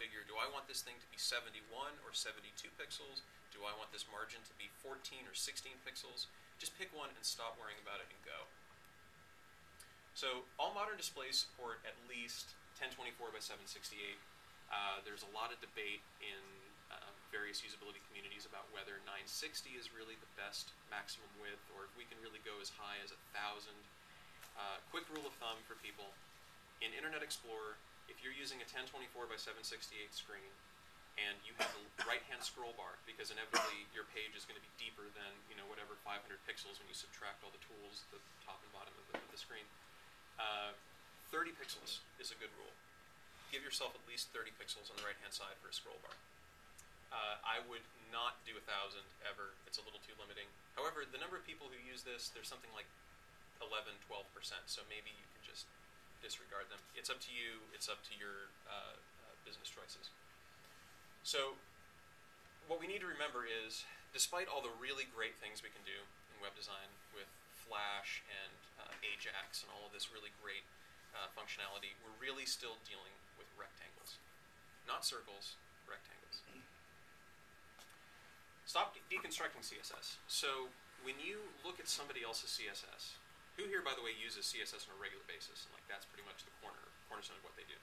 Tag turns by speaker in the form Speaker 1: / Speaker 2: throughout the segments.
Speaker 1: configure, do I want this thing to be 71 or 72 pixels? Do I want this margin to be 14 or 16 pixels? Just pick one and stop worrying about it and go. So all modern displays support at least 1024 by 768. There's a lot of debate in various usability communities about whether 960 is really the best maximum width, or if we can really go as high as 1,000. Quick rule of thumb for people: in Internet Explorer, if you're using a 1024 by 768 screen and you have a right-hand scroll bar, because inevitably your page is going to be deeper than whatever 500 pixels when you subtract all the tools, the top and bottom of the screen, 30 pixels is a good rule. Give yourself at least 30 pixels on the right-hand side for a scroll bar. I would not do 1,000 ever. It's a little too limiting. However, the number of people who use this, there's something like 11, 12%, so maybe you can just disregard them. It's up to you. It's up to your business choices. So what we need to remember is, despite all the really great things we can do in web design with Flash and Ajax and all of this really great functionality, we're really still dealing with rectangles. Not circles, rectangles. Stop deconstructing CSS. So when you look at somebody else's CSS, who here, by the way, uses CSS on a regular basis, and that's pretty much the cornerstone of what they do.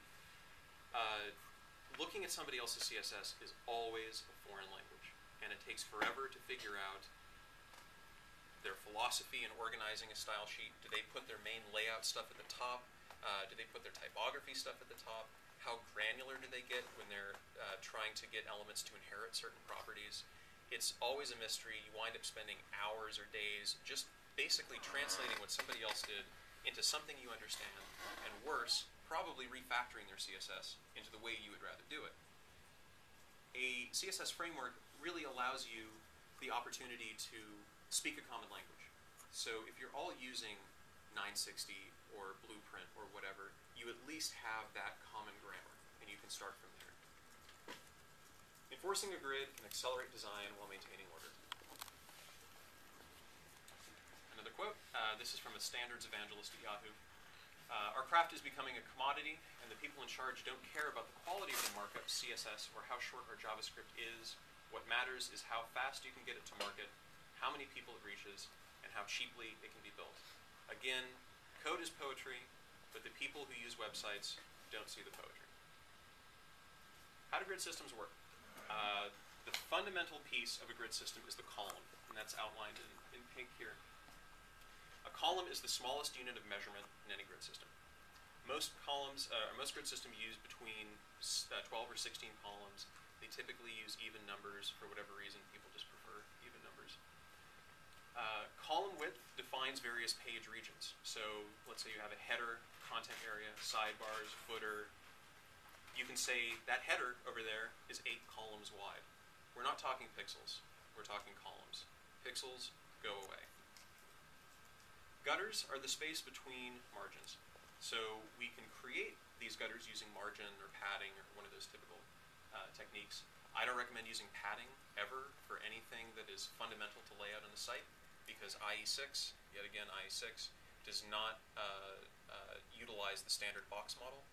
Speaker 1: Looking at somebody else's CSS is always a foreign language, and it takes forever to figure out their philosophy in organizing a style sheet. Do they put their main layout stuff at the top? Do they put their typography stuff at the top? How granular do they get when they're trying to get elements to inherit certain properties? It's always a mystery. You wind up spending hours or days just basically translating what somebody else did into something you understand, and worse, probably refactoring their CSS into the way you would rather do it. A CSS framework really allows you the opportunity to speak a common language. So if you're all using 960 or Blueprint or whatever, you at least have that common grammar, and you can start from there. Enforcing a grid can accelerate design while maintaining order. Another quote. This is from a standards evangelist at Yahoo. Our craft is becoming a commodity, and the people in charge don't care about the quality of the markup, CSS, or how short our JavaScript is. What matters is how fast you can get it to market, how many people it reaches, and how cheaply it can be built. Again, code is poetry, but the people who use websites don't see the poetry. How do grid systems work? The fundamental piece of a grid system is the column, and that's outlined in pink here. A column is the smallest unit of measurement in any grid system. Most grid systems use between 12 or 16 columns. They typically use even numbers. For whatever reason, people just prefer even numbers. Column width defines various page regions. So let's say you have a header, content area, sidebars, footer. You can say that header over there is 8 columns wide. We're not talking pixels. We're talking columns. Pixels, go away. Gutters are the space between margins. So we can create these gutters using margin or padding or one of those typical techniques. I don't recommend using padding ever for anything that is fundamental to layout on the site, because IE6, yet again IE6, does not utilize the standard box model.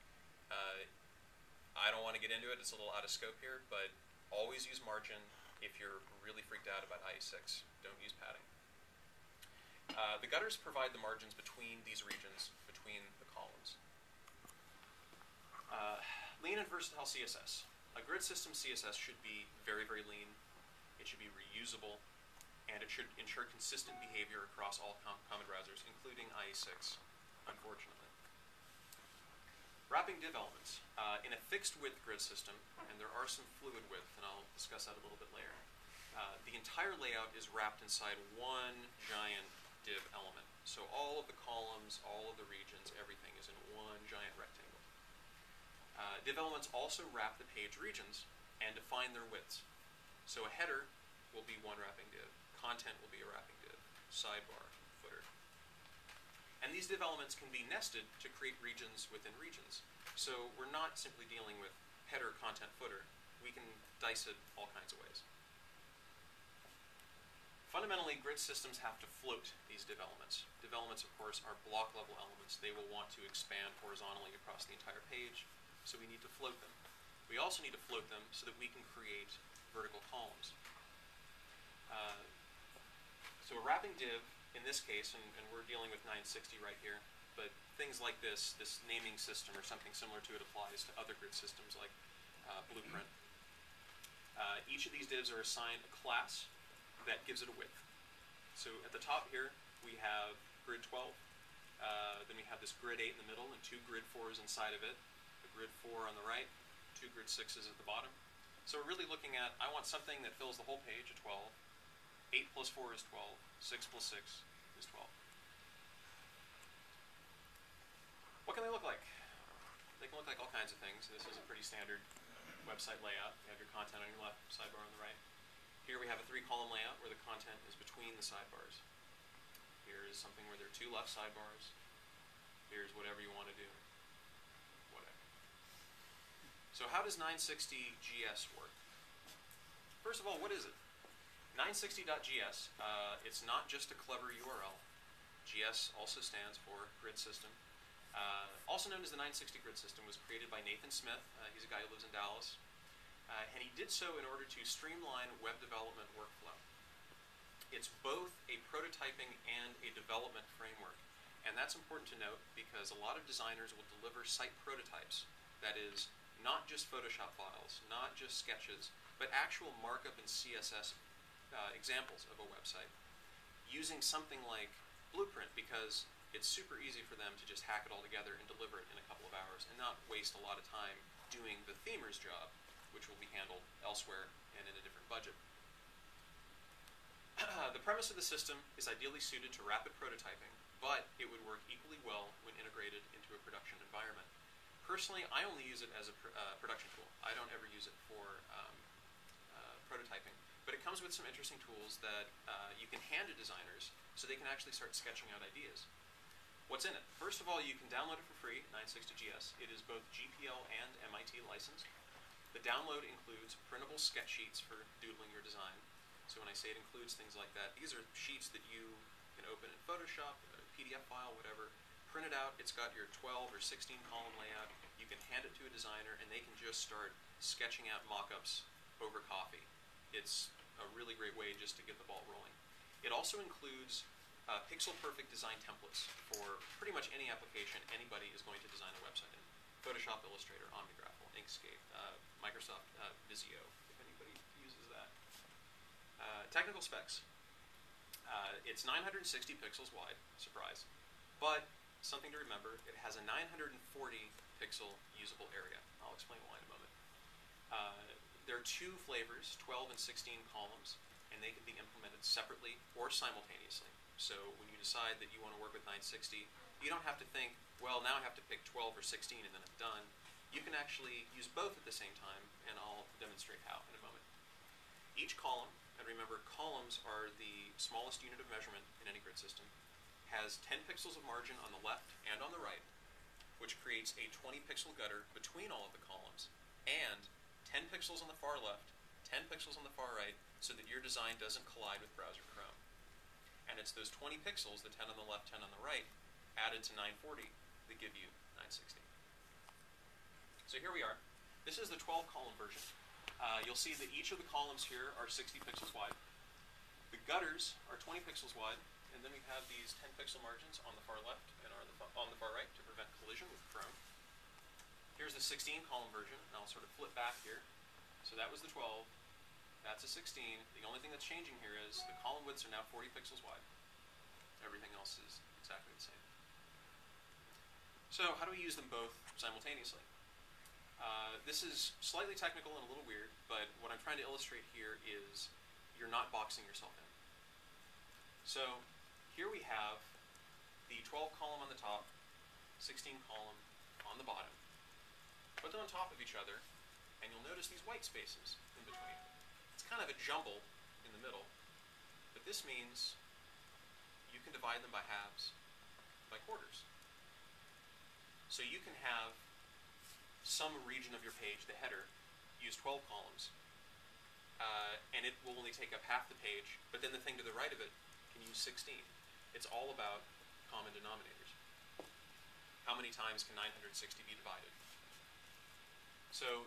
Speaker 1: I don't want to get into it, it's a little out of scope here, but always use margin if you're really freaked out about IE6. Don't use padding. The gutters provide the margins between these regions, between the columns. Lean and versatile CSS. A grid system CSS should be very, very lean. It should be reusable, and it should ensure consistent behavior across all common browsers, including IE6, unfortunately. Wrapping div elements. In a fixed width grid system, and there are some fluid width, and I'll discuss that a little bit later, the entire layout is wrapped inside one giant div element. So all of the columns, all of the regions, everything is in one giant rectangle. Div elements also wrap the page regions and define their widths. So a header will be one wrapping div. Content will be a wrapping div. Sidebar, footer. And these div elements can be nested to create regions within regions. So we're not simply dealing with header, content, footer. We can dice it all kinds of ways. Fundamentally, grid systems have to float these div elements. Div elements, of course, are block-level elements. They will want to expand horizontally across the entire page, so we need to float them. We also need to float them so that we can create vertical columns. So a wrapping div, in this case, and we're dealing with 960 right here, but things like this naming system or something similar to it applies to other grid systems like Blueprint. Each of these divs are assigned a class that gives it a width. So at the top here, we have grid 12. Then we have this grid 8 in the middle and 2 grid 4s inside of it. A grid 4 on the right, 2 grid 6s at the bottom. So we're really looking at, I want something that fills the whole page at 12. 8 plus 4 is 12. 6 plus 6 is 12. What can they look like? They can look like all kinds of things. This is a pretty standard website layout. You have your content on your left, sidebar on the right. Here we have a 3-column layout where the content is between the sidebars. Here is something where there are 2 left sidebars. Here's whatever you want to do. Whatever. So how does 960 GS work? First of all, what is it? 960.gs, it's not just a clever URL. GS also stands for Grid System. Also known as the 960 Grid System, was created by Nathan Smith. He's a guy who lives in Dallas. And he did so in order to streamline web development workflow. It's both a prototyping and a development framework. And that's important to note because a lot of designers will deliver site prototypes. That is, not just Photoshop files, not just sketches, but actual markup and CSS examples of a website using something like Blueprint because it's super easy for them to just hack it all together and deliver it in a couple of hours and not waste a lot of time doing the themer's job, which will be handled elsewhere and in a different budget. The premise of the system is ideally suited to rapid prototyping, but it would work equally well when integrated into a production environment. Personally, I only use it as a production tool. I don't ever use it for prototyping. But it comes with some interesting tools that you can hand to designers so they can actually start sketching out ideas. What's in it? First of all, you can download it for free, 960GS. It is both GPL and MIT licensed. The download includes printable sketch sheets for doodling your design. So when I say it includes things like that, these are sheets that you can open in Photoshop, a PDF file, whatever. Print it out. It's got your 12 or 16 column layout. You can hand it to a designer and they can just start sketching out mock-ups over coffee. It's a really great way just to get the ball rolling. It also includes pixel-perfect design templates for pretty much any application anybody is going to design a website in. Photoshop, Illustrator, OmniGraffle, Inkscape, Microsoft Visio, if anybody uses that. Technical specs. It's 960 pixels wide, surprise. But something to remember, it has a 940 pixel usable area. I'll explain why in a moment. There are 2 flavors, 12 and 16 columns, and they can be implemented separately or simultaneously. So when you decide that you want to work with 960, you don't have to think, well, now I have to pick 12 or 16 and then I'm done. You can actually use both at the same time, and I'll demonstrate how in a moment. Each column, and remember columns are the smallest unit of measurement in any grid system, has 10 pixels of margin on the left and on the right, which creates a 20 pixel gutter between all of the columns, and 10 pixels on the far left, 10 pixels on the far right, so that your design doesn't collide with browser Chrome. And it's those 20 pixels, the 10 on the left, 10 on the right, added to 940 that give you 960. So here we are. This is the 12 column version. You'll see that each of the columns here are 60 pixels wide. The gutters are 20 pixels wide, and then we have these 10 pixel margins on the far left and on the far right to prevent collision with Chrome. Here's the 16 column version, and I'll sort of flip back here. So that was the 12, that's a 16. The only thing that's changing here is the column widths are now 40 pixels wide. Everything else is exactly the same. So how do we use them both simultaneously? This is slightly technical and a little weird, but what I'm trying to illustrate here is you're not boxing yourself in. So here we have the 12 column on the top, 16 column on the bottom. Put them on top of each other, and you'll notice these white spaces in between. It's kind of a jumble in the middle, but this means you can divide them by halves, by quarters. So you can have some region of your page, the header, use 12 columns, and it will only take up half the page, but then the thing to the right of it can use 16. It's all about common denominators. How many times can 960 be divided? So